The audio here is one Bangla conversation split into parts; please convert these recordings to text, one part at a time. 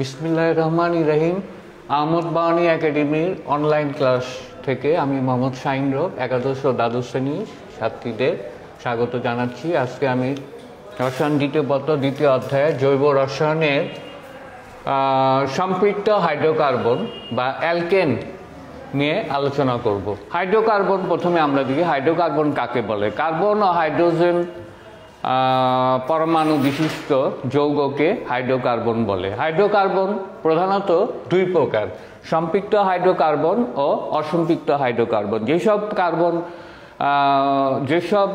বিসমিল্লাহির রহমানির রহিম। আহমদ বাওয়ানী একাডেমির অনলাইন ক্লাস থেকে আমি মোহাম্মদ শাহিন রব একাদশ ও দ্বাদশ শ্রেণীর ছাত্রীদের স্বাগত জানাচ্ছি। আজকে আমি রসায়ন দ্বিতীয় পত্র দ্বিতীয় অধ্যায়ে জৈব রসায়নের সম্পৃক্ত হাইড্রোকার্বন বা অ্যালকেন নিয়ে আলোচনা করব। হাইড্রোকার্বন প্রথমে আমরা দেখি হাইড্রোকার্বন কাকে বলে। কার্বন ও হাইড্রোজেন পরমাণু বিশিষ্ট যৌগকে হাইড্রোকার্বন বলে। হাইড্রোকার্বন প্রধানত দুই প্রকার, সম্পৃক্ত হাইড্রোকার্বন ও অসম্পৃক্ত হাইড্রোকার্বন। যেসব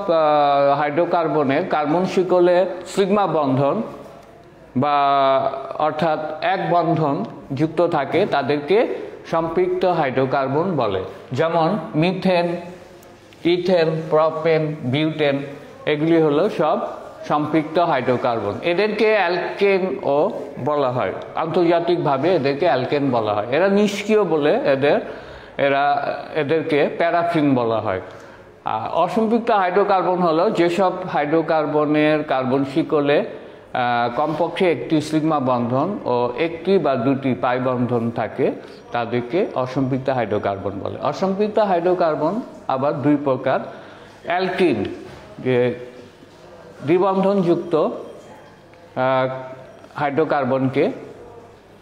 হাইড্রোকার্বনের কার্বন শিকলে সিগমা বন্ধন বা অর্থাৎ এক বন্ধন যুক্ত থাকে তাদেরকে সম্পৃক্ত হাইড্রোকার্বন বলে। যেমন মিথেন, ইথেন, প্রপেন, বিউটেন এগুলি হলো সব সম্পৃক্ত হাইড্রোকার্বন। এদেরকে অ্যালকেন ও বলা হয়, আন্তর্জাতিকভাবে এদেরকে অ্যালকেন বলা হয়। এরা নিষ্ক্রিয় বলে এদেরকে প্যারাফিন বলা হয়। অসম্পৃক্ত হাইড্রোকার্বন হলো যেসব হাইড্রোকার্বনের কার্বন শিকলে কমপক্ষে একটি সিগমা বন্ধন ও একটি বা দুটি পাই বন্ধন থাকে তাদেরকে অসম্পৃক্ত হাইড্রোকার্বন বলে। অসম্পৃক্ত হাইড্রোকার্বন আবার দুই প্রকার। অ্যালকিন, যে দ্বিবন্ধনযুক্ত হাইড্রোকার্বনকে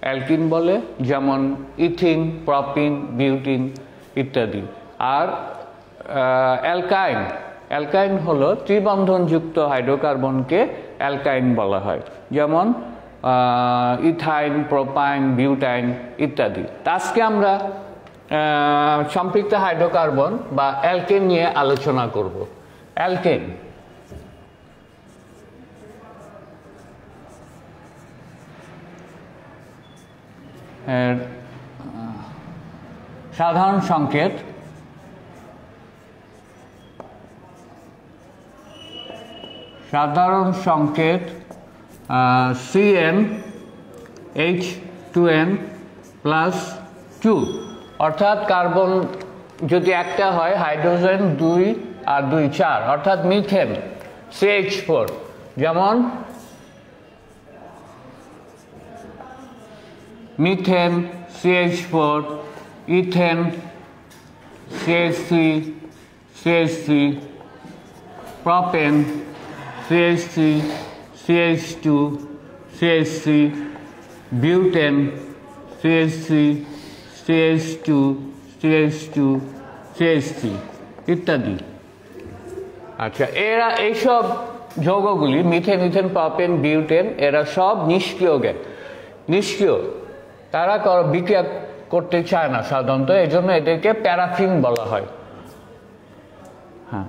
অ্যালকিন বলে, যেমন ইথিন, প্রপিন, বিউটিন ইত্যাদি। আর অ্যালকাইন হলো ত্রিবন্ধনযুক্ত হাইড্রোকার্বনকে অ্যালকাইন বলা হয়, যেমন ইথাইন, প্রোপাইন, বিউটাইন ইত্যাদি। আজকে আমরা সম্পৃক্ত হাইড্রোকার্বন বা অ্যালকেন নিয়ে আলোচনা করব। অ্যালকেন এর সাধারণ সংকেত CnH2n+2, অর্থাৎ কার্বন যদি একটা হয়, হাইড্রোজেন 2 আর 2 4, অর্থাৎ মিথেন CH4, যেমন methane CH4, ethane CH3, propane CH3, CH2, CH3, butane CH3, CH2, CH2, CH3 ইত্যাদি। আচ্ছা, এইসব যৌগগুলি মিথেন, ইথেন, প্রপেন, বিউটেন এরা সব নিষ্ক্রিয়, তারা বিক্রিয়া করতে চায় না সাধারণত, এই জন্য এদেরকে প্যারাফিন বলা হয়। হ্যাঁ,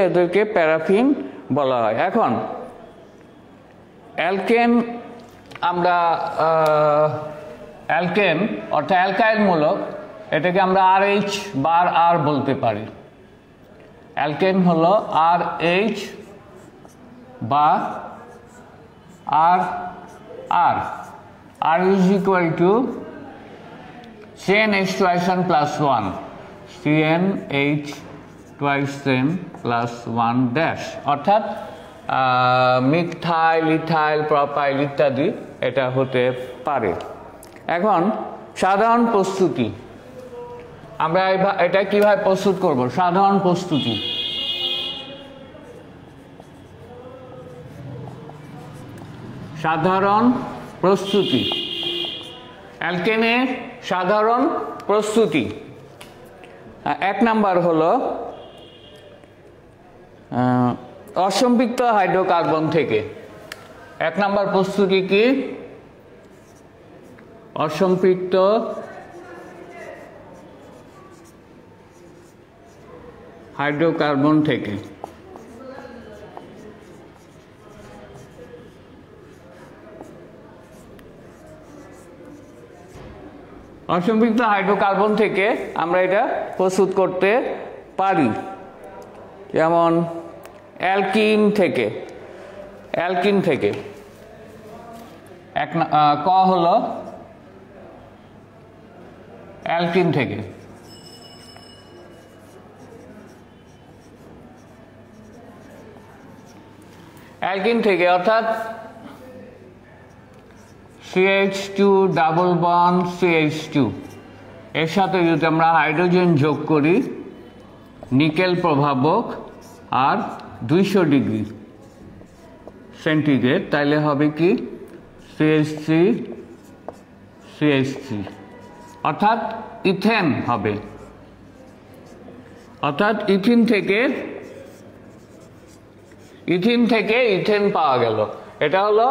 এদেরকে প্যারাফিন বলা হয়। এখন অ্যালকেন, আমরা অ্যালকেন অর্থাৎ অ্যালকাইলমূলক, এটাকে আমরা RH বার আর বলতে পারি। অ্যালকেন হলো RH বা আর is equal to CnH2n+1, CnH2n+1 অর্থাৎ মিথাইল, ইথাইল, প্রপাইল ইত্যাদি এটা হতে পারে। এখন সাধারণ প্রস্তুতি, আমরা এটা কিভাবে প্রস্তুত করব? সাধারণ প্রস্তুতি অ্যালকেনের সাধারণ প্রস্তুতি। এক নাম্বার হলো অসম্পৃক্ত হাইড্রোকার্বন থেকে। এক নাম্বার প্রস্তুতি কি? অসম্পৃক্ত হাইড্রোকার্বন থেকে। অসম্পৃক্ত হাইড্রোকার্বন থেকে আমরা এটা প্রস্তুত করতে পারি, যেমন অ্যালকিন থেকে ক হলো অ্যালকিন থেকে। অ্যালকিন থেকে অর্থাৎ CH2 ডাবল বন্ড CH2 এর সাথে যদি আমরা হাইড্রোজেন যোগ করি নিকেল প্রভাবক আর 200 ডিগ্রি সেন্টিগ্রেড, তাইলে হবে কি CH3 CH3, অর্থাৎ ইথেন হবে। অর্থাৎ ইথিন থেকে ইথেন পাওয়া গেল। এটা হলো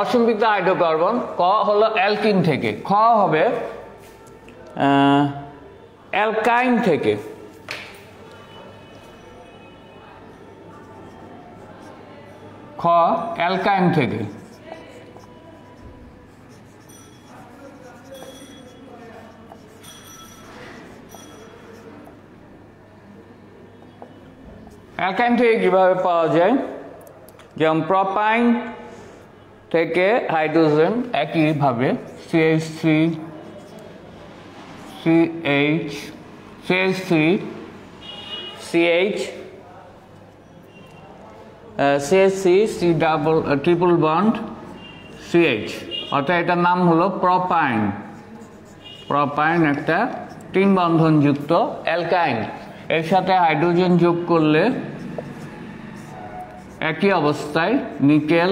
অসম্পৃক্ত হাইড্রোকার্বন। ক হলো অ্যালকিন থেকে, খ হবে অ্যালকাইন থেকে। খ অ্যালকাইন থেকে। অ্যালকাইন থেকে কিভাবে পাওয়া যায়? যেমন প্রোপাইন থেকে হাইড্রোজেন একইভাবে CH3 CH CH3 CH CH3 C triple bond CH, অর্থাৎ এটার নাম হলো প্রোপাইন। প্রোপাইন একটা 3 বন্ধনযুক্ত অ্যালকাইন। এর সাথে হাইড্রোজেন যোগ করলে একই অবস্থায় নিকেল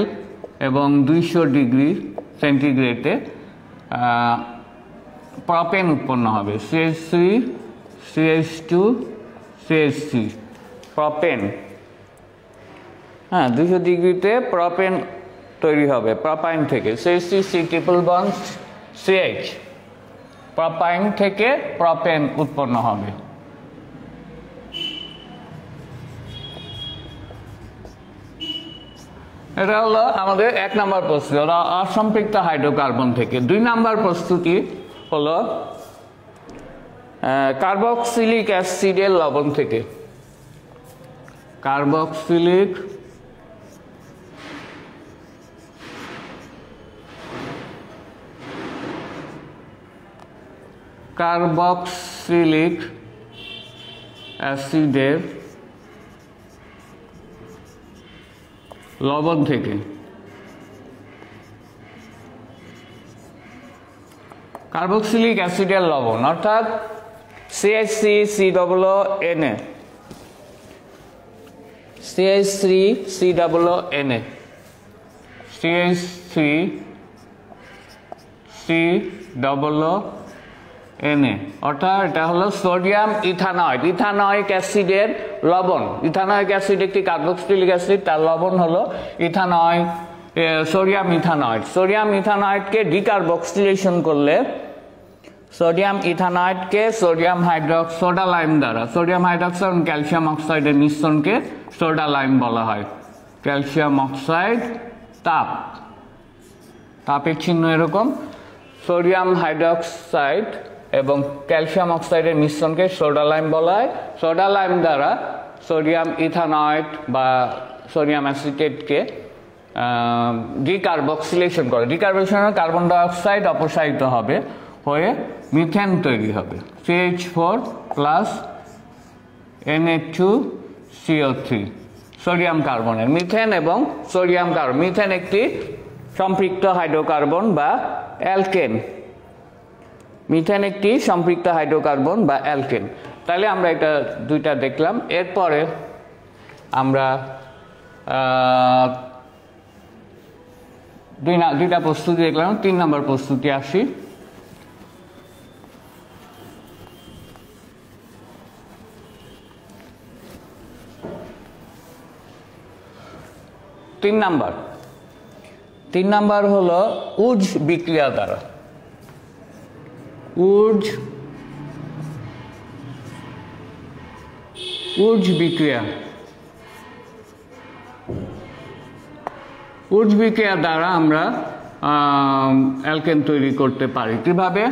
এবং 200 ডিগ্রি সেন্টিগ্রেডে প্রোপেন উৎপন্ন হবে। CH3 CH2 CH3 propane. হ্যাঁ, 200 ডিগ্রিতে প্রোপেন তৈরি হবে প্রোপাইন থেকে। CH3 C triple bond CH, propyne থেকে প্রোপেন উৎপন্ন হবে। এটা হলো আমাদের 1 নম্বর প্রস্তুতি, ওরা অসম্পৃক্ত হাইড্রোকার্বন থেকে। 2 নম্বর প্রস্তুতি হলো কার্বক্সিলিক অ্যাসিডের লবণ থেকে। কার্বক্সিলিক অ্যাসিডের লবণ থেকে। কার্বক্সিলিক অ্যাসিডের লবণ অর্থাৎ CH3 COONA CH3 COONA CH3 COONA, অর্থাৎ এটা হলো সোডিয়াম ইথানয়েড, ইথানয়িক অ্যাসিডের লবণ। ইথানয়িক অ্যাসিড একটি কার্বক্সিলিক অ্যাসিড, তার লবণ হলো ইথানয়েড, সোডিয়াম ইথানয়েড। সোডিয়াম ইথানয়েডকে ডিকার্বক্সিলেশন করলে সোডিয়াম ইথানয়েডকে সোডিয়াম সোডা লাইম দ্বারা, সোডিয়াম হাইড্রক্সাইড এবং ক্যালসিয়াম অক্সাইডের মিশ্রণকে সোডা লাইম বলা হয়। ক্যালসিয়াম অক্সাইড তাপের চিহ্ন এরকম, সোডিয়াম হাইড্রক্সাইড এবং ক্যালসিয়াম অক্সাইডের মিশ্রণকে সোডা লাইম বলা হয়। সোডা লাইম দ্বারা সোডিয়াম ইথানয়েড বা সোডিয়াম অ্যাসিটেটকে ডিকার্বক্সিলেশন করে। ডিকার্বক্সিলেশনে কার্বন ডাইঅক্সাইড অপসারিত হবে, হয়ে মিথেন তৈরি হবে। CH4 প্লাস Na2CO3 সোডিয়াম কার্বনের মিথেন এবং সোডিয়াম কার্বন। মিথেন একটি সম্পৃক্ত হাইড্রোকার্বন বা অ্যালকেন। মিথেন একটি সম্পৃক্ত হাইড্রোকার্বন বা অ্যালকেন। তাহলে আমরা এটা 2টা দেখলাম। এরপরে আমরা 2টা প্রস্তুতি দেখলাম। 3 নম্বর প্রস্তুতি আসি। তিন নাম্বার হলো উজ বিক্রিয়া দ্বারা। উজ বিক্রিয়া দ্বারা আমরা অ্যালকেন তৈরি করতে পারি। কিভাবে?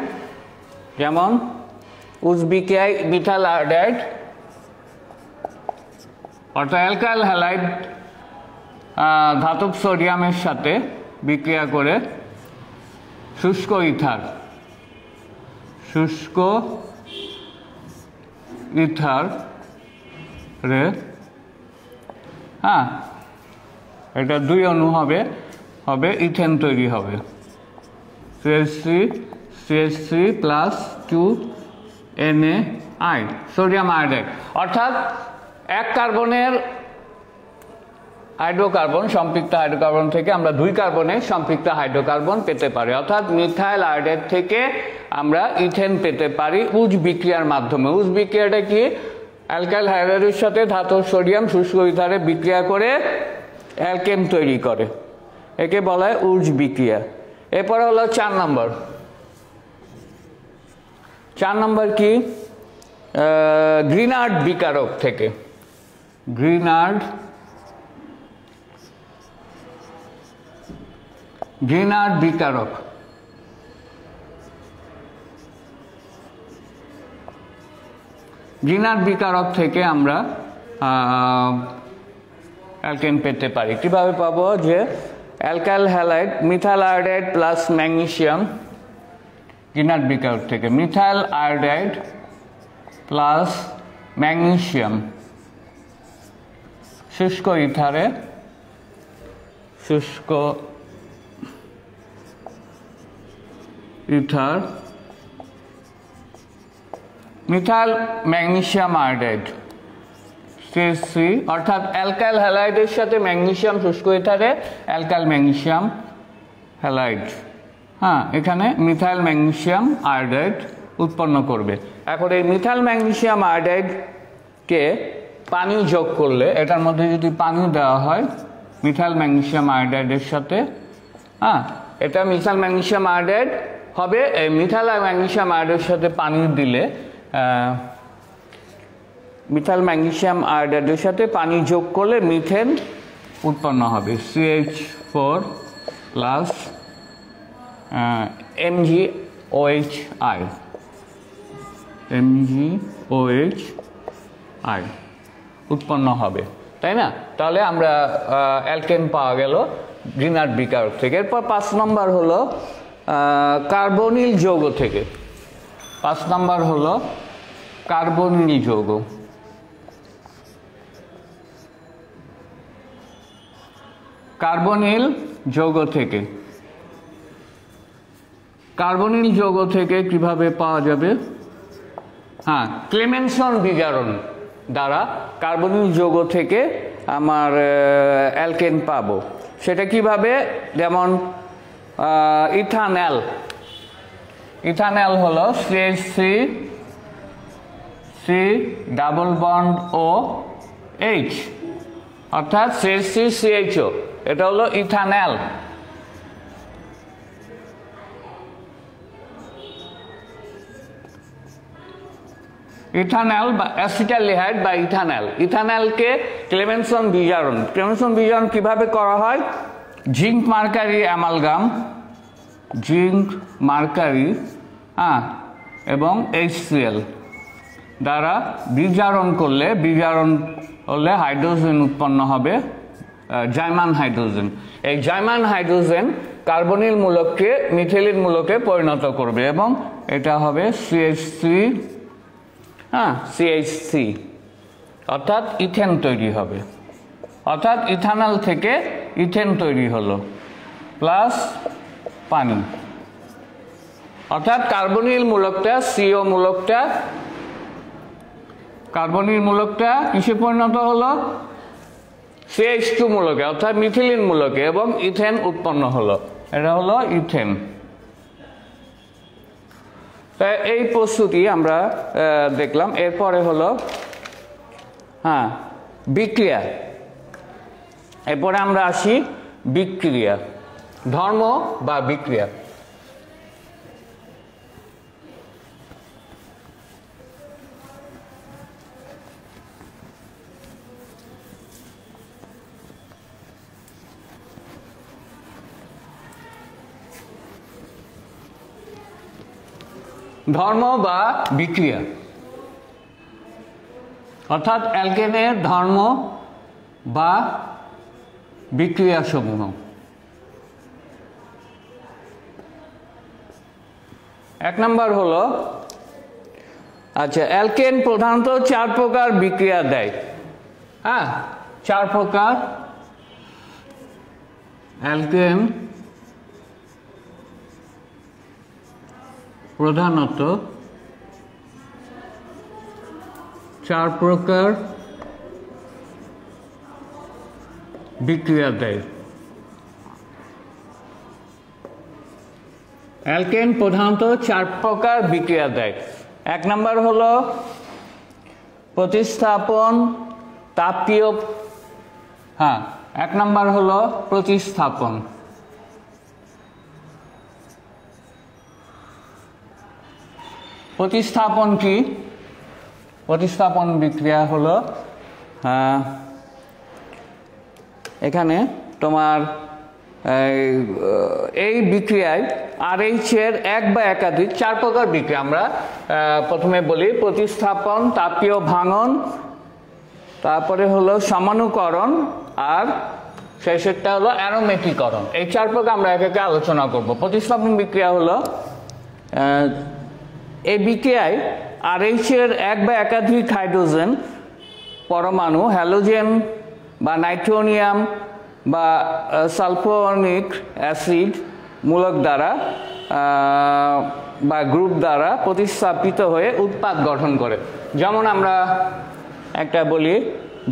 যেমন উজ বিক্রিয়ায় মিথাইল আয়োডাইড অর্থাৎ অ্যালকাইল হ্যালাইড ধাতব সোডিয়ামের সাথে বিক্রিয়া করে শুষ্ক ইথার এটা 2 অণু হবে ইথেন তৈরি হবে। CH3 plus 2NaI sodium iodide. অর্থাৎ এক কার্বনের হাইড্রোকার্বন সম্পৃক্ত হাইড্রোকার্বন থেকে আমরা 2 কার্বনের সম্পৃক্ত হাইড্রোকার্বন পেতে পারি, অর্থাৎ মিথাইল আয়োডাইড থেকে আমরা ইথেন পেতে পারি উজ বিক্রিয়ার মাধ্যমে। উজ বিক্রিয়াটা কি? অ্যালকাইল হাইড্রাইডের সাথে ধাতব সোডিয়াম শুষ্ক ইথারে বিক্রিয়া করে অ্যালকেন তৈরি করে, একে বলা হয় উজ বিক্রিয়া। এরপরে হলো 4 নম্বর। 4 নম্বর কি? গ্রিনার্ড বিকারক থেকে। গ্রিনার্ড বিকারক। গ্রিনার্ড বিকারক থেকে আমরা অ্যালকেন পেতে পারি। কিভাবে পাবো? যে alkyl halide methyl iodide plus magnesium, Grignard বিকারক থেকে মিথাইল আয়োডাইড প্লাস ম্যাগনেসিয়াম শুষ্ক ইথারে, শুষ্ক ether methyl magnesium iodide CH3, অর্থাৎ অ্যালকাইল হ্যালাইডের সাথে ম্যাগনেসিয়াম শুষ্ক ইথারে অ্যালকাইল ম্যাগনেসিয়াম হ্যালাইড, হ্যাঁ, এখানে মিথাইল ম্যাগনেসিয়াম আয়োডাইড উৎপন্ন করবে। এখন এই মিথাইল ম্যাগনেসিয়াম আয়োডাইডকে পানি যোগ করলে, এটার মধ্যে যদি পানি দেওয়া হয় মিথাইল ম্যাগনেসিয়াম আয়োডাইডের সাথে, হ্যাঁ, এটা মিথাইল ম্যাগনেসিয়াম আয়োডাইড হবে। এই মিথাইল ম্যাগনেসিয়াম আয়োডাইডের সাথে পানি দিলে মিথাইল ম্যাগনেসিয়াম আয়োডাইডের সাথে পানি যোগ করলে মিথেন উৎপন্ন হবে, CH4 প্লাস MgOHI, MgOHI উৎপন্ন হবে, তাই না? তাহলে আমরা অ্যালকেন পাওয়া গেল গ্রিনার্ড বিকারক থেকে। এরপর 5 নম্বর হলো কার্বনিল যৌগ থেকে। 5 নম্বর হলো কার্বনিল যৌগ। কার্বনিল যৌগ থেকে, কার্বনিল যৌগ থেকে কিভাবে পাওয়া যাবে? হ্যাঁ, ক্লেমেনসন বিজারণ দ্বারা কার্বনিল যৌগ থেকে আমার অ্যালকেন পাবো। সেটা কিভাবে? যেমন ইথানল। ইথানল হলো CH3 ডাবল বন্ড OH, অর্থাৎ CH3CHO, এটা হলো ইথানল। ইথানল বা অ্যাসিটালডিহাইড বা ইথানল। ইথানলকে ক্লেমেনসন বিজারণ। ক্লেমেনসন বিজারণ কিভাবে করা হয়? Zinc mercury amalgam, zinc mercury এবং HCl দ্বারা বিজারণ করলে, বিজারণ হলে হাইড্রোজেন উৎপন্ন হবে, জাইমান হাইড্রোজেন। এই জাইমান হাইড্রোজেন কার্বনিল মূলককে মিথিলিন মূলকে পরিণত করবে এবং এটা হবে CH3, অর্থাৎ ইথেন তৈরি হবে। অর্থাৎ ইথানল থেকে ইথেন তৈরি হলো প্লাস পানি, অর্থাৎ কার্বনিল মূলকটা CO মূলকটা, কার্বনিল মূলকটা কিসে পরিণত হলো? CH2 মূলকে, অর্থাৎ মিথিলিন মূলকে, এবং ইথেন উৎপন্ন হলো, এটা হলো ইথেন। তাই এই প্রস্তুতি আমরা দেখলাম। এরপরে হলো বিক্রিয়া। এরপরে আমরা আসি বিক্রিয়া, ধর্ম বা বিক্রিয়া। ধর্ম বা বিক্রিয়া, অর্থাৎ অ্যালকেনের ধর্ম বা বিক্রিয়া সমূহ। এক নম্বর হলো, আচ্ছা, অ্যালকেন প্রধানত 4 প্রকার বিক্রিয়া দেয়। 4 প্রকার অ্যালকেন প্রধানত 4 প্রকার বিক্রিয়া দেয়। অ্যালকেন প্রধানত 4 প্রকার বিক্রিয়া দেয়। 1 নম্বর হলো প্রতিস্থাপন তাপীয়, 1 নম্বর হলো প্রতিস্থাপন। প্রতিস্থাপন কি? প্রতিস্থাপন বিক্রিয়া হলো এখানে তোমার এই বিক্রিয়ায় RH এর এক বা একাধিক 4 প্রকার বিক্রিয়া। আমরা প্রথমে বলি প্রতিস্থাপন, তাপীয় ভাঙন, তারপরে হলো সমানুকরণ, আর শেষেরটা হলো অ্যারোমেটিকরণ। এই 4 প্রকার আমরা একে একে আলোচনা করব। প্রতিস্থাপন বিক্রিয়া হলো এই বিক্রিয়ায় RH এর এক বা একাধিক হাইড্রোজেন পরমাণু হ্যালোজেন বা নাইট্রোনিয়াম বা সালফোনিক অ্যাসিড মূলক দ্বারা বা গ্রুপ দ্বারা প্রতিস্থাপিত হয়ে উৎপাদ গঠন করে। যেমন আমরা একটা বলি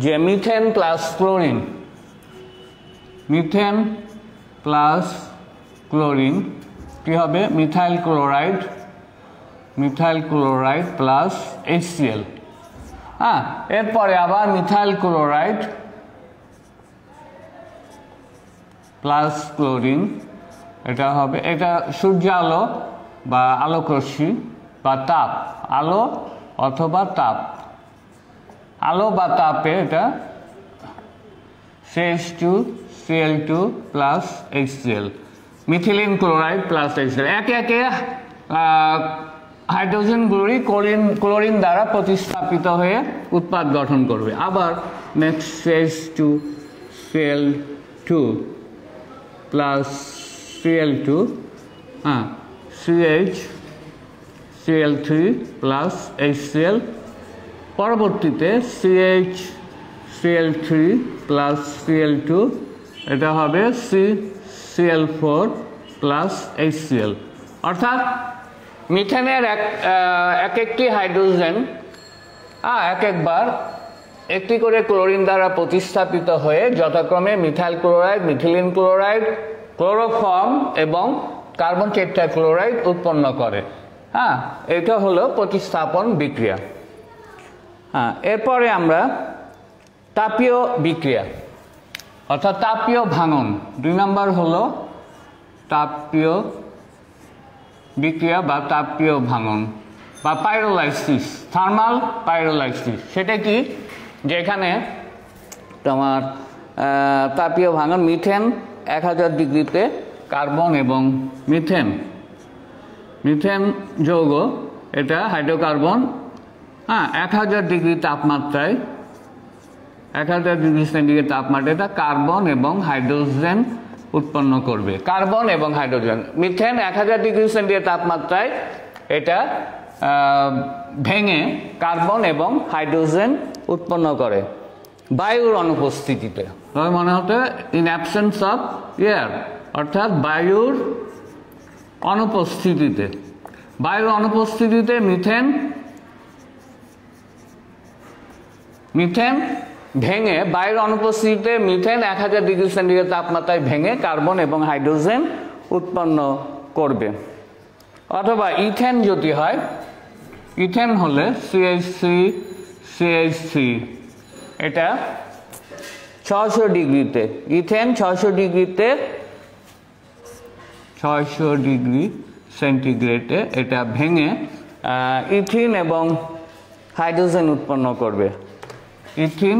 যে methane plus chlorine, methane plus chlorine কি হবে? Methyl chloride plus HCl। এরপরে আবার মিথাইল ক্লোরাইড প্লাস ক্লোরিন, এটা হবে, এটা সূর্য আলো বা আলোক রশ্মি বা তাপ, আলো অথবা তাপ, আলো বা তাপে এটা CH2Cl2 plus HCl, methylene chloride plus HCl। একে একে হাইড্রোজেনগুলি ক্লোরিন দ্বারা প্রতিস্থাপিত হয়ে উৎপাদ গঠন করবে। আবার next CH2Cl2 plus Cl2, CH3 plus HCl, পরবর্তীতে CH3 প্লাস Cl2, এটা হবে Cl4 প্লাস HCl। অর্থাৎ মিথেনের এক একটি হাইড্রোজেন এক একবার একটি করে ক্লোরিন দ্বারা প্রতিস্থাপিত হয়ে যথাক্রমে methyl chloride, methylene chloride, chloroform এবং কার্বন টেট্রাক্লোরাইড উৎপন্ন করে। এটা হলো প্রতিস্থাপন বিক্রিয়া। এরপরে আমরা তাপীয় বিক্রিয়া অর্থাৎ তাপীয় ভাঙন, 2 নম্বর হলো তাপীয় বিক্রিয়া বা তাপীয় ভাঙন বা পাইরোলাইসিস, থার্মাল পাইরোলাইসিস। সেটা কি? যেখানে তোমার তাপীয় ভাঙন মিথেন 1000 ডিগ্রিতে, কার্বন এবং মিথেন যৌগ, এটা হাইড্রোকার্বন 1000 ডিগ্রি তাপমাত্রায়, 1000 ডিগ্রি সেন্টিগ্রেড তাপমাত্রায় এটা কার্বন এবং হাইড্রোজেন উৎপন্ন করবে। কার্বন এবং হাইড্রোজেন, মিথেন 1000 ডিগ্রি সেন্টিগ্রেড তাপমাত্রায় এটা ভেঙে কার্বন এবং হাইড্রোজেন উৎপন্ন করে বায়ুর অনুপস্থিতিতে। মনে হতে ইন অ্যাবসেন্স অফ এয়ার, অর্থাৎ বায়ুর অনুপস্থিতিতে। মিথেন ভেঙে, বায়ুর অনুপস্থিতিতে মিথেন 1000 ডিগ্রি সেন্টিগ্রেড তাপমাত্রায় ভেঙে কার্বন এবং হাইড্রোজেন উৎপন্ন করবে। অথবা ইথেন যদি হয়, ইথেন হলে CH3, এটা 600 ডিগ্রিতে, ইথেন 600 ডিগ্রি সেন্টিগ্রেডে এটা ভেঙে ইথিন এবং হাইড্রোজেন উৎপন্ন করবে। ইথিন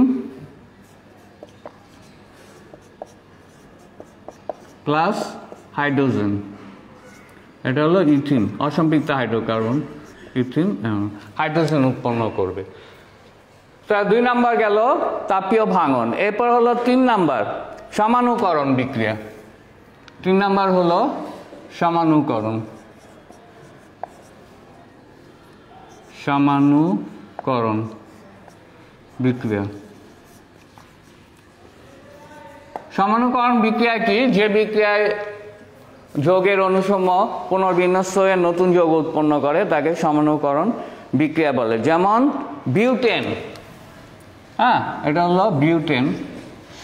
প্লাস হাইড্রোজেন, এটা হলো ইথিন, অসম্পৃক্ত হাইড্রোকার্বন, ইথিন হাইড্রোজেন উৎপন্ন করবে। তা 2 নম্বর গেল তাপীয় ভাঙন। এরপর হলো 3 নম্বর সমানুকরণ বিক্রিয়া। 3 নম্বর হলো সমানুকরণ বিক্রিয়া। সমানুকরণ বিক্রিয়া কি? যে বিক্রিয়ায় যৌগের অনুসমূহ পুনর্বিন্যস্ত হয়ে নতুন যৌগ উৎপন্ন করে তাকে সমন্বয়করণ বিক্রিয়া বলে। যেমন বিউটেন, হ্যাঁ, এটা হলো butane,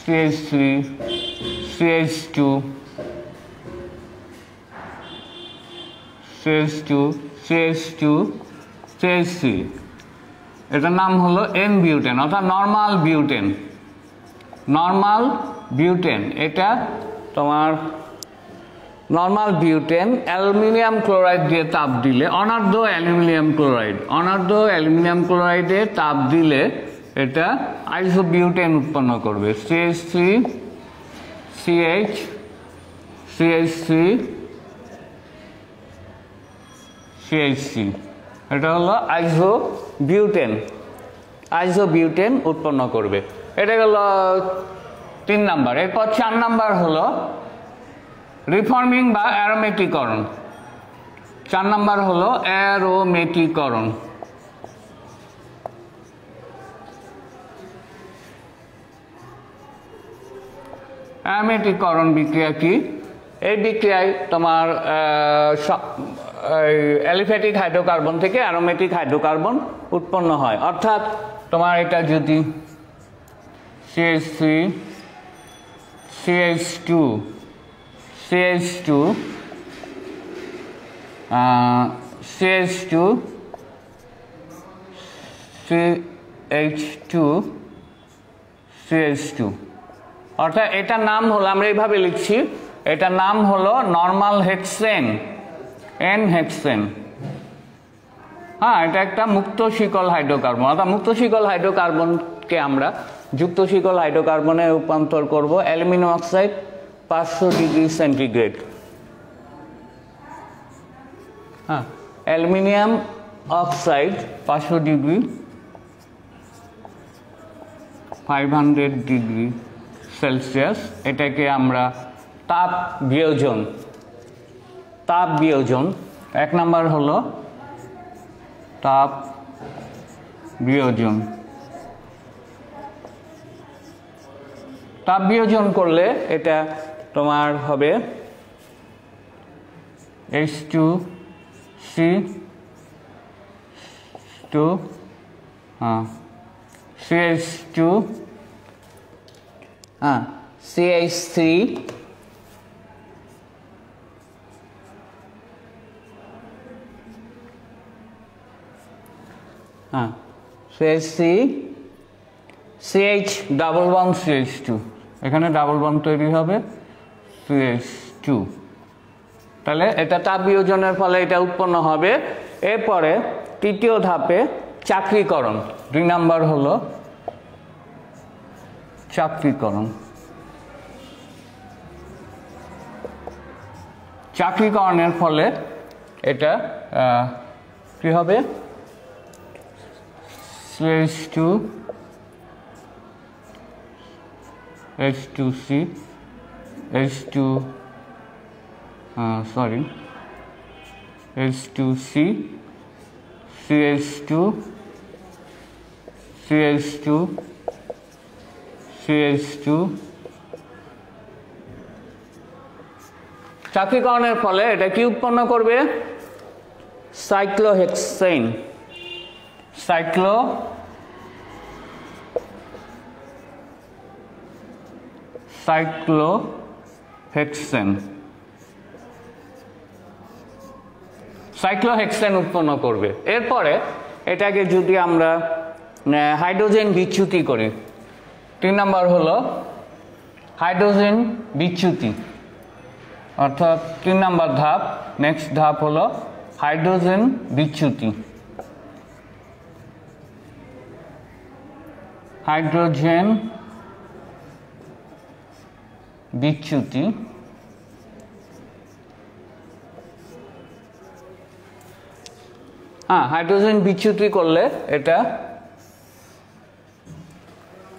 CH3 CH2 CH2 CH2 CH3, এটার নাম হলো এন বিউটেন অর্থাৎ নর্মাল বিউটেন। নর্মাল বিউটেন এটা তোমার নর্মাল বিউটেন অ্যালুমিনিয়াম ক্লোরাইড দিয়ে তাপ দিলে, অনার্দ্র অ্যালুমিনিয়াম ক্লোরাইডে তাপ দিলে এটা আইসোবিউটেন উৎপন্ন করবে। CH3 CH CH3 CH3, এটা হলো আইসোবিউটেন উৎপন্ন করবে। এটা হলো 3 নাম্বার। এরপর 4 নাম্বার হলো রিফর্মিং বা অ্যারোমেটিকরণ। 4 নাম্বার হলো অ্যারোমেটিকরণ। অ্যারোমেটিকরণ বিক্রিয়া কি? এই বিক্রিয়ায় তোমার অ্যালিফ্যাটিক হাইড্রোকার্বন থেকে অ্যারোমেটিক হাইড্রোকার্বন উৎপন্ন হয়। অর্থাৎ তোমার এটা যদি CH3 CH2 CH2 CH2 CH2 CH2, অর্থাৎ এটার নাম হলো, আমরা এইভাবে লিখছি, এটার নাম হলো নর্মাল হেক্সেন, এন হেক্সেন। হ্যাঁ, এটা একটা মুক্ত শিকল হাইড্রোকার্বন, অর্থাৎ মুক্ত শিকল হাইড্রোকার্বনকে আমরা যুক্ত শিকল হাইড্রোকার্বনে রূপান্তর করব অ্যালুমিনিয়াম অক্সাইড 500 ডিগ্রি সেন্টিগ্রেড। হ্যাঁ, aluminium oxide 500 degree 500 degree Celsius, এটাকে আমরা তাপ বিয়োজন 1 নাম্বার হলো তাপ বিয়োজন। তাপ বিয়োজন করলে এটা তোমার হবে H2C 2 CH2 CH3 CH3 CH double bond CH2, এখানে ডাবল বন্ড তৈরি হবে CH2। তাহলে এটা তাপ বিয়োজনের ফলে এটা উৎপন্ন হবে। এরপরে তৃতীয় ধাপে চাক্রীকরণ, 2 নাম্বার হলো চাক্রীকরণ। চাক্রীকরণের ফলে এটা কি হবে? CH2 H2C H2 H2C CH2 CH2 CH2, চাক্রীকরণের ফলে এটা কি উৎপন্ন করবে? সাইক্লোহেক্সেন। সাইক্লোহেক্সেন উৎপন্ন করবে। এরপরে এটাকে যদি আমরা হাইড্রোজেন বিচ্যুতি করি, 3 নাম্বার হলো হাইড্রোজেন বিচ্যুতি, অর্থাৎ 3 নাম্বার ধাপ। নেক্সট ধাপ হলো হাইড্রোজেন বিচ্যুতি। হাইড্রোজেন বিচ্যুতি হাইড্রোজেন বিচ্যুতি করলে এটা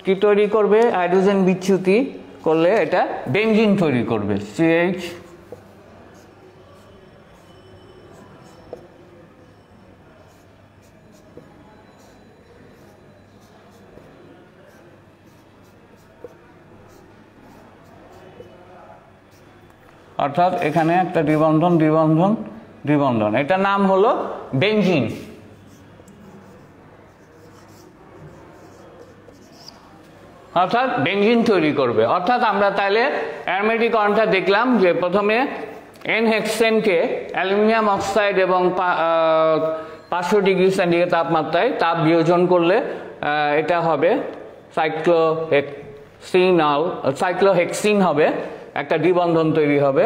কি তৈরি করবে? হাইড্রোজেন বিচ্যুতি করলে এটা বেনজিন তৈরি করবে, CH অর্থাৎ এখানে একটা দ্বিবন্ধন দ্বিবন্ধন দ্বিবন্ধন, এটার নাম হলো বেনজিন। অর্থাৎ বেনজিন তৈরি করবে। অর্থাৎ আমরা তাহলে অ্যারোমেটিকরণটা দেখলাম যে প্রথমে এন হেক্সেনকে অ্যালুমিনিয়াম অক্সাইড এবং 500 ডিগ্রি সেন্টিগ্রেড তাপমাত্রায় তাপ বিয়োজন করলে এটা হবে সাইক্লোহেক্সিন হবে, একটা দ্বিবন্ধন তৈরি হবে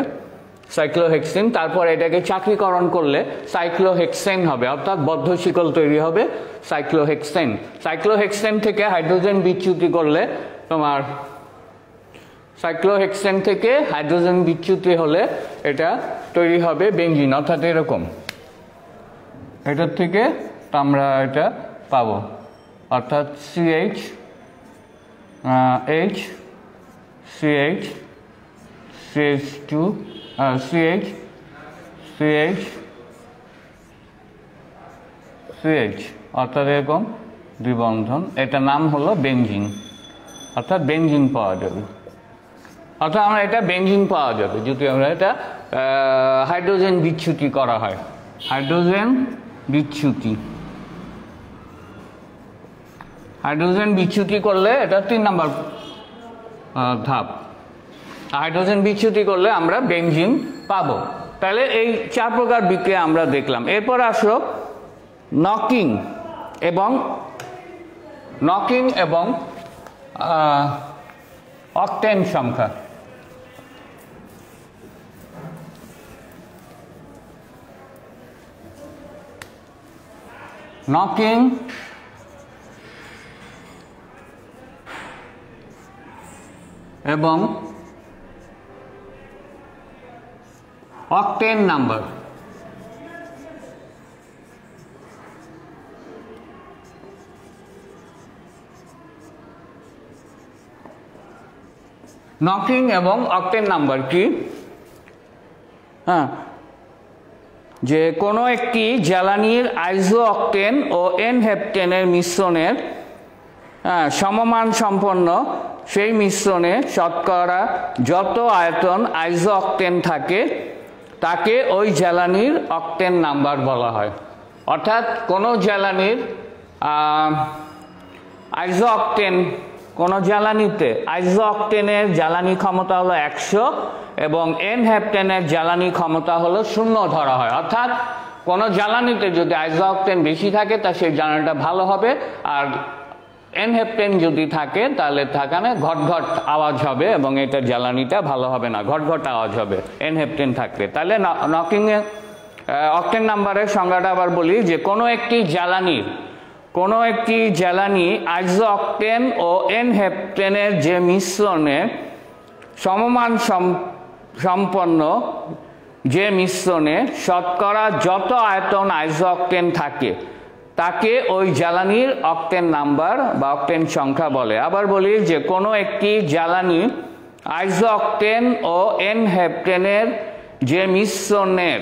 সাইক্লোহেক্সিন। তারপর এটাকে চাকরিকরণ করলে সাইক্লোহেক্সেন হবে, অর্থাৎ বদ্ধ শিকল তৈরি হবে সাইক্লোহেক্সেন। সাইক্লোহেক্সেন থেকে হাইড্রোজেন বিচ্যুতি করলে তোমার সাইক্লোহেক্সেন থেকে হাইড্রোজেন বিচ্যুতি হলে এটা তৈরি হবে বেনজিন। অর্থাৎ এরকম এটার থেকে আমরা এটা পাবো, অর্থাৎ CH H CH CH2 CH CH CH, অর্থাৎ এরকম দ্বিবন্ধন, এটা নাম হলো বেনজিন। অর্থাৎ বেনজিন পাওয়া যাবে, অর্থাৎ আমরা এটা বেনজিন পাওয়া যাবে যদি আমরা এটা হাইড্রোজেন বিচ্যুতি করা হয়। হাইড্রোজেন বিচ্যুতি, হাইড্রোজেন বিচ্যুতি করলে এটা 3 নম্বর ধাপ। হাইড্রোজেন বিচ্যুতি করলে আমরা বেনজিন পাবো। তাহলে এই 4 প্রকার বিক্রিয়া আমরা দেখলাম। এরপর আসলো নকিং এবং অকটেন সংখ্যা। নকিং এবং অকটেন নাম্বার। নকিং এবং অকটেন নাম্বার কি? হ্যাঁ, যে কোনো একটি জ্বালানির আইসো অকটেন ও এন হেপটেনের মিশ্রণের সমমান সম্পন্ন সেই মিশ্রণে শতকরা যত আয়তন আইসো অকটেন থাকে তাকে ওই জ্বালানির অকটেন নাম্বার বলা হয়। অর্থাৎ কোনো জ্বালানির আইসো অকটেন, কোনো জ্বালানিতে আইসো অকটেনের জ্বালানি ক্ষমতা হলো 100 এবং এন হেপটেনের জ্বালানি ক্ষমতা হলো 0 ধরা হয়। অর্থাৎ কোনো জ্বালানিতে যদি আইসো অকটেন বেশি থাকে তা সেই জ্বালানিটা ভালো হবে, আর এন হেপটেন যদি থাকে তাহলে সেখানে ঘটঘট আওয়াজ হবে এবং এটার জ্বালানিটা ভালো হবে না, ঘটঘট আওয়াজ হবে এন হেপটেন থাকলে। তাহলে নকিংয়ে অকটেন নাম্বারের সংজ্ঞাটা আবার বলি যে কোনো একটি জ্বালানি আইসো অকটেন ও এন হেপটেনের যে মিশ্রণে সমমান সম্পন্ন যে মিশ্রণে শতকরা যত আয়তন আইসো অকটেন থাকে তাকে ওই জ্বালানির অকটেন নাম্বার বা অকটেন সংখ্যা বলে। আবার বলি যে কোনো একটি জ্বালানি আইসো অকটেন ও এন হেপটেনের যে মিশ্রণের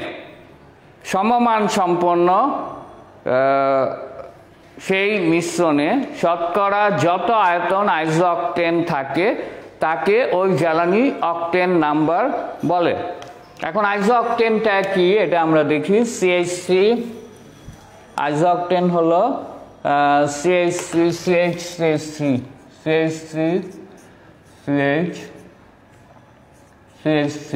সমমান সম্পন্ন সেই মিশ্রণে শতকরা যত আয়তন আইসো অকটেন থাকে তাকে ওই জ্বালানি অকটেন নাম্বার বলে। এখন আইসো অকটেনটা কি এটা আমরা দেখি। CH3 আইসো অকটেন হলো CH3 CH3 CH3 CH CH3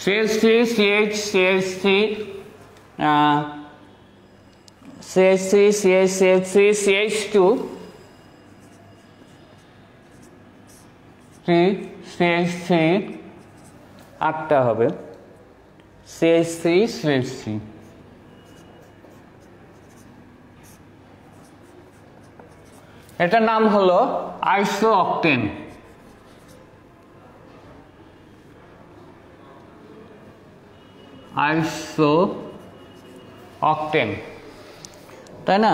CH3 CH CH3 CH3 CH CH3 CH2 CH3 8টা হবে CH3 CH3। এটার নাম হলো আইসো অকটেন। আইসো অকটেন, তাই না?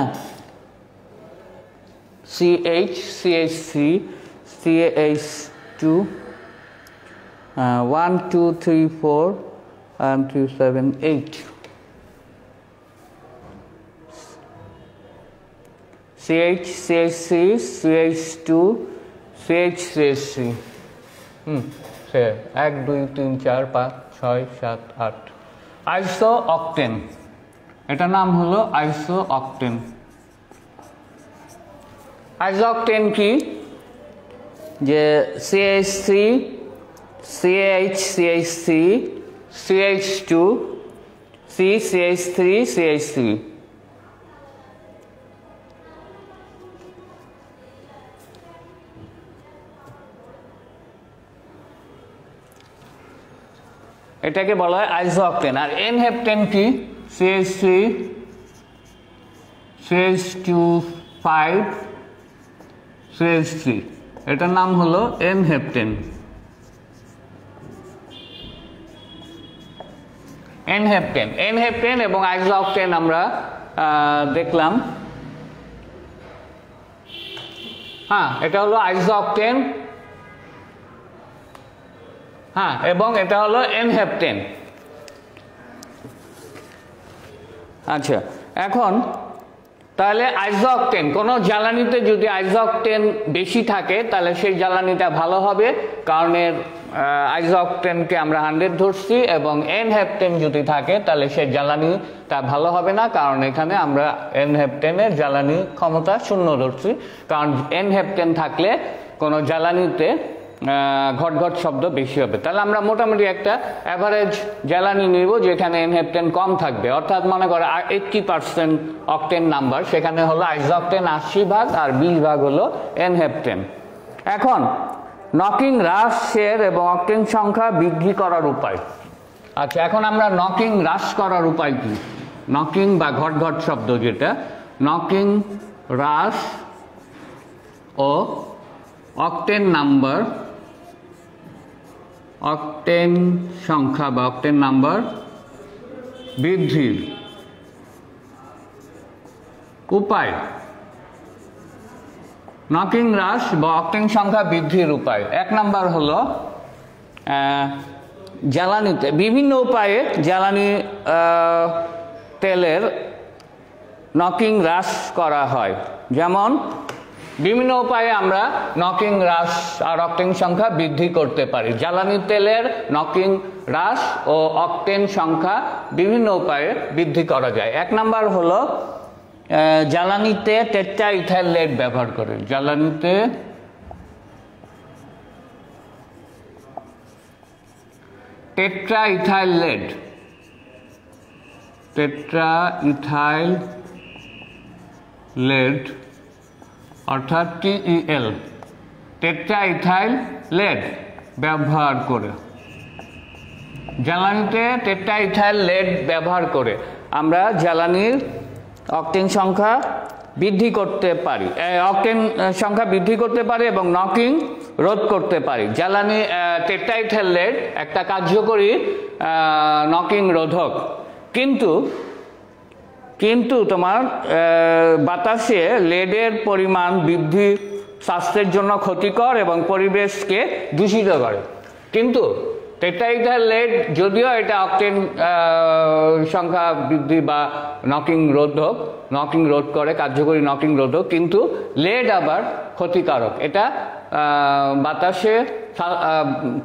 CH CH3 CH2 1 2 3 4 and 2 7 8 CH CH3 CH2 CH3 সে 1 2 3 4 5 6 7 8 আইসোঅক্টেন। এটার নাম হলো আইসোঅক্টেন। আইসোঅক্টেন কি? যে CH3 CH CH3 CH2 CH3 CH3 এটাকে বলা হয় আইসোঅক্টেন। আর এন হেপটেন কি? CH3 CH2 5 CH3, এটার নাম হলো এন হেপটেন। এন হেপটেন এবং আইসোঅক্টেন আমরা দেখলাম। হ্যাঁ, এটা হলো আইসোঅক্টেন, হ্যাঁ, এবং এটা হলো এন হেপটেন। আচ্ছা, এখন তাহলে আইসোঅক্টেন, কোনো জ্বালানিতে যদি আইসোঅক্টেন বেশি থাকে তাহলে সেই জ্বালানিটা ভালো হবে, কারণ এর আইসোঅক্টেনকে আমরা 100 ধরছি, এবং এন হেপটেন যদি থাকে তাহলে সেই জ্বালানিটা ভালো হবে না, কারণ এখানে আমরা এন হেপটেনের জ্বালানি ক্ষমতা 0 ধরছি। কারণ এন হেপটেন থাকলে কোনো জ্বালানিতে ঘট ঘট শব্দ বেশি হবে। তাহলে আমরা মোটামুটি একটা অ্যাভারেজ জ্বালানি নিব যেখানে এন হেপটেন কম থাকবে, অর্থাৎ মনে করো 80% অক্টেন নাম্বার, সেখানে হলো আইসোঅক্টেন 80 ভাগ আর 20 ভাগ হলো এন হেপটেন। এখন নকিং হ্রাসের এবং অক্টেন সংখ্যা বৃদ্ধি করার উপায়। আচ্ছা, এখন আমরা নকিং হ্রাস করার উপায় কি? নকিং বা ঘট ঘট শব্দ, যেটা নকিং হ্রাস ও অক্টেন নাম্বার, অক্টেন সংখ্যা বা অক্টেন নাম্বার বৃদ্ধির উপায়। নকিং হ্রাস বা অক্টেন সংখ্যা বৃদ্ধির উপায় 1 নাম্বার হলো জ্বালানিতে বিভিন্ন উপায়ে জ্বালানি তেলের নকিং হ্রাস করা হয়। যেমন বিভিন্ন উপায়ে আমরা নকিং হ্রাস আর অক্টেন সংখ্যা বৃদ্ধি করতে পারি। জ্বালানি তেলের নকিং হ্রাস ও অক্টেন সংখ্যা বিভিন্ন উপায়ে বৃদ্ধি করা যায়। 1 নাম্বার হলো জ্বালানিতে টেট্রাইথাইল লেড ব্যবহার করে। জ্বালানিতে টেট্রাইথাইল লেড অর্থাৎ TEL, টেট্রাইথাইল লেড ব্যবহার করে। জ্বালানিতে টেট্রাইথাইল লেড ব্যবহার করে আমরা জ্বালানির অক্টেন সংখ্যা বৃদ্ধি করতে পারি, অক্টেন সংখ্যা বৃদ্ধি করতে পারি এবং নকিং রোধ করতে পারি। জ্বালানি টেট্রাইথাইল লেড একটা কার্যকরী নকিং রোধক, কিন্তু তোমার বাতাসে লেডের পরিমাণ বৃদ্ধি স্বাস্থ্যের জন্য ক্ষতিকর এবং পরিবেশকে দূষিত করে। কিন্তু টেট্রাইথাইল লেড যদিও এটা অক্টেন সংখ্যা বৃদ্ধি বা নকিং রোধ করে, কার্যকরী নকিং রোধক, কিন্তু লেড আবার ক্ষতিকারক। এটা বাতাসে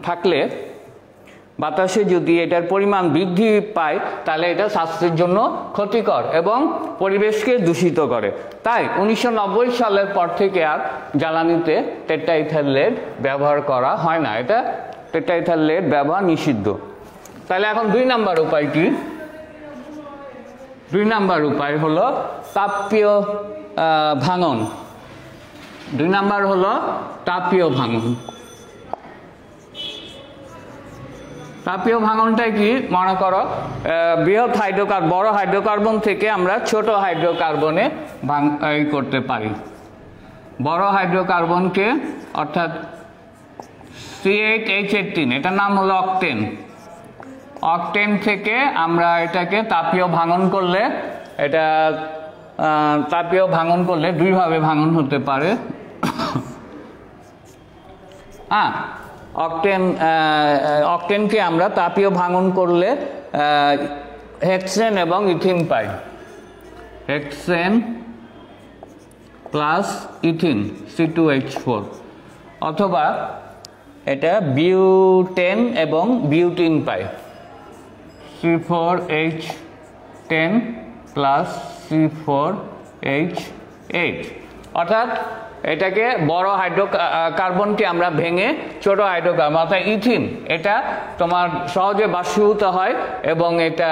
থাকলে, বাতাসে যদি এটার পরিমাণ বৃদ্ধি পায় তাহলে এটা স্বাস্থ্যের জন্য ক্ষতিকর এবং পরিবেশকে দূষিত করে। তাই 1990 সালের পর থেকে আর জ্বালানিতে টেট্রাইথাইল লেড ব্যবহার করা হয় না। এটা টেট্রাইথাইল লেড ব্যবহার নিষিদ্ধ। তাহলে এখন 2 নাম্বার উপায় কি? 2 নাম্বার উপায় হলো তাপীয় ভাঙন। 2 নাম্বার হলো তাপীয় ভাঙন। তাপীয় ভাঙনটা কি? মনে করো বড় হাইড্রোকার্বন থেকে আমরা ছোট হাইড্রোকার্বনে করতে পারি। বড় হাইড্রোকার্বনকে অর্থাৎ C8H18, এটার নাম হলো অক্টেন। অক্টেন থেকে আমরা এটাকে তাপীয় ভাঙন করলে, এটা তাপীয় ভাঙন করলে 2 ভাবে ভাঙন হতে পারে। হ্যাঁ, অক্টেনকে আমরা তাপীয় ভাঙন করলে হেক্সেন এবং ইথিন পাই। হেক্সেন প্লাস ইথিন C2H4, অথবা এটা বিউটেন এবং বিউটিন পাই C4H10 প্লাস C4H8। অর্থাৎ এটাকে বড় হাইড্রোকার্বনকে আমরা ভেঙে ছোট হাইড্রোকার্বন অর্থাৎ ইথিন, এটা তোমার সহজে বাষ্পীভূত হয় এবং এটা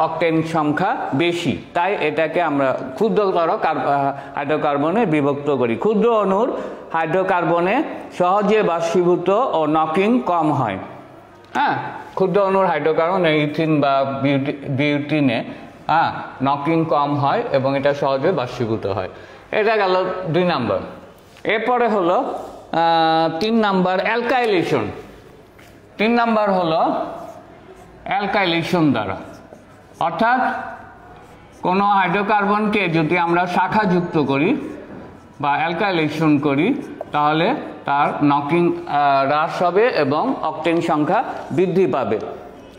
অক্টেন সংখ্যা বেশি, তাই এটাকে আমরা ক্ষুদ্রতর হাইড্রোকার্বনে বিভক্ত করি। ক্ষুদ্র অণুর হাইড্রোকার্বনে সহজে বাষ্পীভূত ও নকিং কম হয়। হ্যাঁ, ক্ষুদ্র অণুর হাইড্রোকার্বন ইথিন বা বিউটিনে নকিং কম হয় এবং এটা সহজে বাষ্পীভূত হয়। এটা গেল 2 নাম্বার। এরপরে হলো 3 নাম্বার অ্যালকাইলেশন। 3 নাম্বার হলো অ্যালকাইলেশন দ্বারা, অর্থাৎ কোনো হাইড্রোকার্বনকে যদি আমরা শাখা যুক্ত করি বা অ্যালকাইলেশন করি তাহলে তার নকিং হ্রাস হবে এবং অক্টেন সংখ্যা বৃদ্ধি পাবে।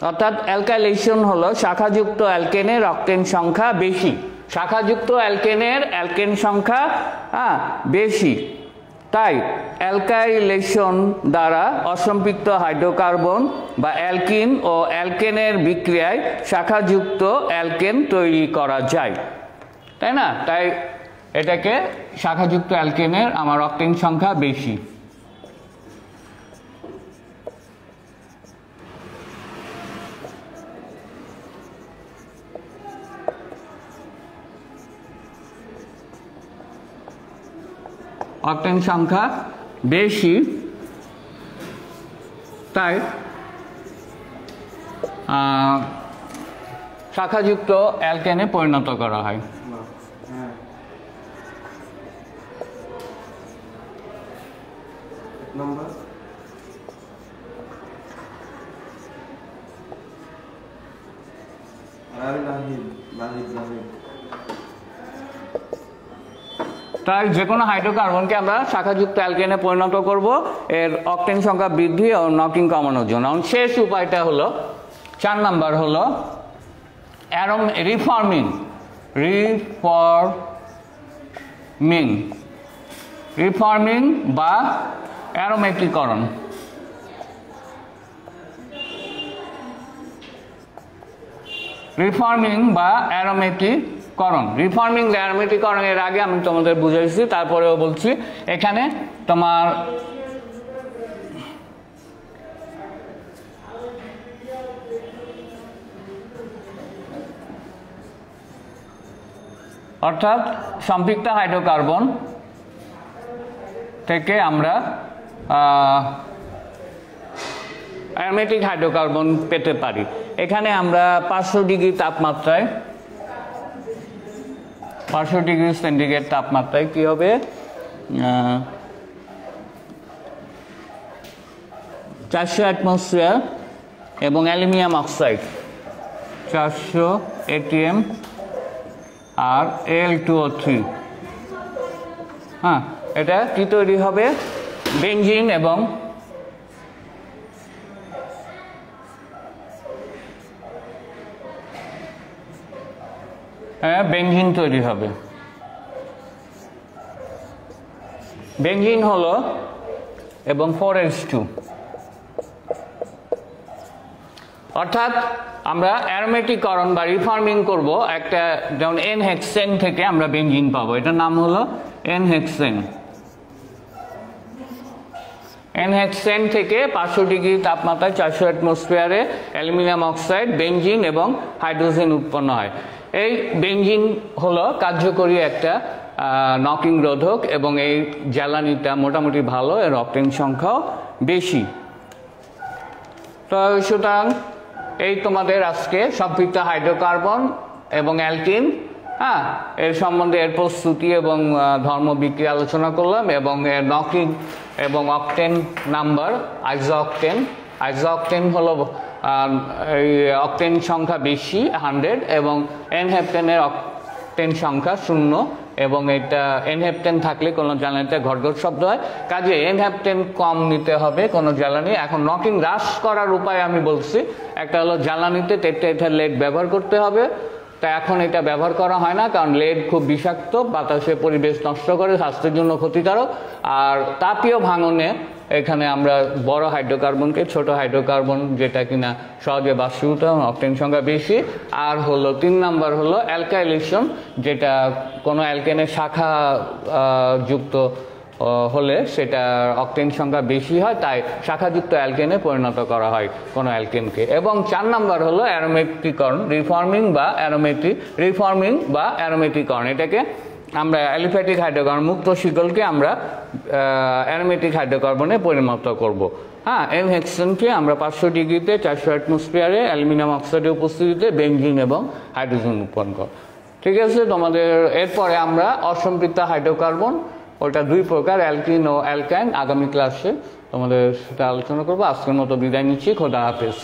অর্থাৎ অ্যালকাইলেশন হলো শাখাযুক্ত অ্যালকেনের অক্টেন সংখ্যা বেশি, শাখাযুক্ত অ্যালকেনের অ্যালকেন সংখ্যা বেশি। তাই অ্যালকাইলেশন দ্বারা অসম্পৃক্ত হাইড্রোকার্বন বা অ্যালকিন ও অ্যালকেনের বিক্রিয়ায় শাখাযুক্ত অ্যালকেন তৈরি করা যায়, তাই না? তাই এটাকে শাখাযুক্ত অ্যালকেনের আমার অক্টেন সংখ্যা বেশি। অক্টেন সংখ্যা বেশি, তাই শাখাযুক্ত অ্যালকেনে পরিণত করা হয়। তাই যে কোনো হাইড্রোকার্বনকে আমরা শাখাযুক্ত অ্যালকেনে পরিণত করব এর অক্টেন সংখ্যা বৃদ্ধি ও নকিং কমানোর জন্য। শেষ উপায়টা হলো 4 নাম্বার হলো রিফর্মিং বা অ্যারোমেটিকরণ। রিফর্মিং বা অ্যারোমেটিকরণের আগে আমি তোমাদের বুঝাইছি, তারপরেও বলছি। এখানে তোমার অর্থাৎ সম্পৃক্ত হাইড্রোকার্বন থেকে আমরা অ্যারোমেটিক হাইড্রোকার্বন পেতে পারি। এখানে আমরা 500 ডিগ্রি তাপমাত্রায় 500 ডিগ্রি সেন্টিগ্রেড তাপমাত্রায় কি হবে, 400 অ্যাটমসফিয়ার এবং অ্যালুমিনিয়াম অক্সাইড 400 ATM আর Al2O3, এটা কি তৈরি হবে, বেনজিন এবং বেনজিন তৈরি হবে। বেনজিন হলো এবং 4H2। অর্থাৎ আমরা অ্যারোমেটিকরণ বা রিফর্মিং করব একটা, যেমন N-হেক্সেন থেকে আমরা বেনজিন পাবো, এটার নাম হলো N-হেক্সেন। N-হেক্সেন থেকে 500 ডিগ্রি তাপমাত্রায় 400 অ্যাটমসফিয়ারে অ্যালুমিনিয়াম অক্সাইড, বেনজিন এবং হাইড্রোজেন উৎপন্ন হয়। এই বেনজিন হলো কার্যকরী একটা নকিং রোধক এবং এই জ্বালানিটা মোটামুটি ভালো, এর অক্টেন সংখ্যাও বেশি। তো সুতরাং এই তোমাদের আজকে সম্পৃক্ত হাইড্রোকার্বন এবং অ্যালকিন এর সম্বন্ধে এর প্রস্তুতি এবং ধর্ম বিক্রিয়া আলোচনা করলাম এবং এর নকিং এবং অক্টেন নাম্বার। আইসোঅক্টেন হলো এই অক্টেন সংখ্যা বেশি 100 এবং এনহেপ্টেনের অক্টেন সংখ্যা 0 এবং এটা এনহেপ্টেন থাকলে কোনো জ্বালানিতে ঘটঘট শব্দ হয়, কাজে এনহেপ্টেন কম নিতে হবে কোনো জ্বালানি। এখন নকিং হ্রাস করার উপায় আমি বলছি, একটা হলো জ্বালানিতে টেট্রাইথাইলেট ব্যবহার করতে হবে, তা এখন এটা ব্যবহার করা হয় না, কারণ লেড খুব বিষাক্ত, বাতাসে পরিবেশ নষ্ট করে, স্বাস্থ্যের জন্য ক্ষতিকারক। আর তাপীয় ভাঙনে এখানে আমরা বড় হাইড্রোকার্বনকে ছোট হাইড্রোকার্বন, যেটা কিনা সহজে বাষ্পীভূত, অক্টেন সংখ্যা বেশি। আর হলো 3 নাম্বার হলো অ্যালকাইলেশন, যেটা কোনো অ্যালকেনের শাখা যুক্ত হলে সেটা অক্টেন সংখ্যা বেশি হয়, তাই শাখাযুক্ত অ্যালকেনে পরিণত করা হয় কোনো অ্যালকেনকে। এবং 4 নাম্বার হলো অ্যারোমেটিকরণ, রিফর্মিং বা অ্যারোমেটিকরণ। এটাকে আমরা অ্যালিফ্যাটিক হাইড্রোকার্বন, মুক্ত শিকলকে আমরা অ্যারোমেটিক হাইড্রোকার্বনে পরিণত করব। হ্যাঁ, এম হেক্সেনকে আমরা 500 ডিগ্রিতে 400 অ্যাটমসফিয়ারে অ্যালুমিনিয়াম অক্সাইডের উপস্থিতিতে বেনজিন এবং হাইড্রোজেন উৎপন্ন করব। ঠিক আছে, তোমাদের এরপরে আমরা অসম্পৃক্ত হাইড্রোকার্বন, ওটা 2 প্রকার, অ্যালকিন ও অ্যালকাইন। আগামী ক্লাসে তোমাদের সেটা আলোচনা করবো। আজকের মতো বিদায় নিচ্ছি, খোদা হাফেজ।